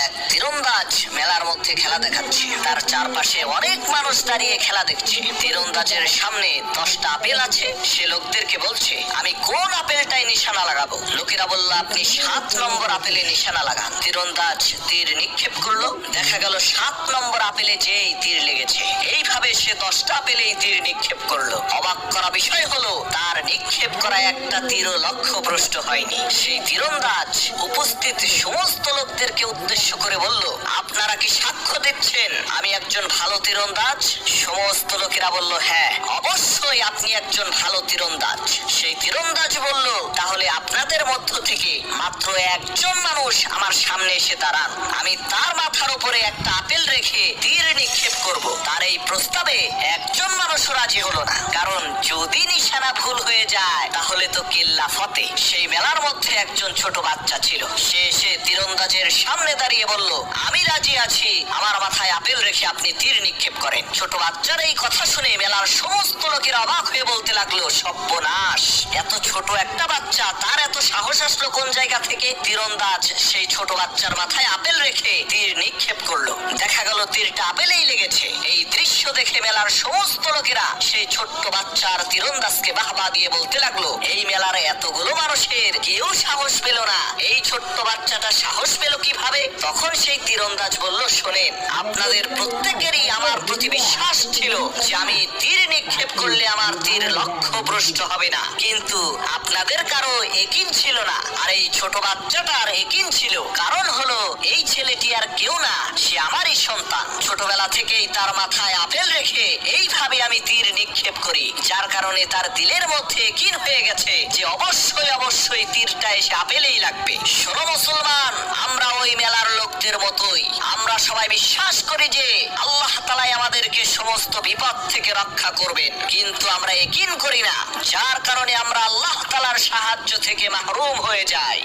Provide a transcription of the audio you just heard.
এক তীরন্দাজ মেলার মধ্যে খেলা দেখাচ্ছে। তার চারপাশে অনেক মানুষ দাঁড়িয়ে খেলা দেখছে। তীরন্দাজের সামনে 10টা আপেল আছে। সে লোকদেরকে বলছে, আমি কোন আপেলটাই নিশানা লাগাবো? লোকেরা বলল, আপনি 7 নম্বর আপেলে নিশানা লাগান। তীরন্দাজ তীর নিক্ষেপ করলো। দেখা গেল 7 নম্বর আপেলে যেই তীর লেগেছে। এইভাবে সে 10টা আপেলেই তীর নিক্ষেপ করলো। অবাক করা বিষয় হলো, তার নিক্ষেপ করা একটা তীরও লক্ষ্যভ্রষ্ট হয়নি। সেই তীরন্দাজ উপস্থিত সমস্ত লোকদেরকে উদ্দেশ্য করে বলল, আপনারা কি সাক্ষ্য দিচ্ছেন আমি একজন ভালো তীরন্দাজ? সমস্ত লোকেরা বলল, হ্যাঁ, অবশ্যই আপনি একজন ভালো তীরন্দাজ। সেই তীরন্দাজ বলল, তাহলে আপনাদের মধ্য থেকে মাত্র একজন মানুষ আমার সামনে এসে দাঁড়ান। আমি তার মাথার উপরে একটা আপেল রেখে তীর নিক্ষেপ করব। তার এই প্রস্তাবে একজন মানুষও রাজি হলো না, কারণ যদি নিশানা ভুল হয়ে যায় তাহলে তো কিল্লা ফতে। সেই মেলার মধ্যে একজন ছোট বাচ্চা ছিল। সে এসে তীরন্দাজের সামনে দাঁড়িয়ে বলল, আমি রাজি আছি, আমার মাথায় আপেল রেখে আপনি তীর নিক্ষেপ করেন। ছোট বাচ্চার এই কথা শুনে মেলার সমস্ত লোকেরা অবাক হয়ে বলতে লাগলো, সর্বনাশ, এত ছোট একটা বাচ্চা, তার এত সাহস আসলো কোন জায়গা থেকে? তীরন্দাজ সেই ছোট বাচ্চার মাথায় আপেল রেখে তীর নিক্ষেপ করলো। দেখা গেল তীরটা আপেলেই লেগেছে। এই দৃশ্য দেখে মেলার সমস্ত লোকেরা সেই ছোট্ট বাচ্চার তীরন্দাজকে বাহবা দিয়ে বলতে লাগলো, এই মেলার এতগুলো মানুষের কেউ সাহস পেল না, এই ছোট্ট বাচ্চাটা সাহস পেল কিভাবে? তখন সেই তীরন্দাজ বলল, শোনেন, আপনাদের প্রত্যেকেরই আমার প্রতি বিশ্বাস ছিল যে আমি তীর নিক্ষেপ করলে আমার তীর লক্ষ্যভ্রষ্ট হবে না, কিন্তু আপনাদের কারো একিন ছিল না। আর এই ছোট বাচ্চাটার একিন ছিল। কারণ হলো, এই ছেলেটি আর কেউ না, সে আমারই সন্তান। ছোটবেলা থেকেই তার মাথায় আপেল রেখে এইভাবে আমি তীর নিক্ষেপ করি, যার কারণে তার দিলের মধ্যে একিন হয়ে গেছে যে অবশ্যই অবশ্যই তীরটা এসে আপেলেই লাগবে। শোনো মুসলমান, আমরা ওই মেলার লোকদের মতোই, আমরা সবাই বিশ্বাস করি যে আল্লাহ তাআলাই আমাদেরকে সমস্ত বিপদ থেকে রক্ষা করবেন, কিন্তু আমরা একিন করি না, যার কারণে আমরা আল্লাহ তাআলার সাহায্য থেকে মাহরুম হয়ে যাই।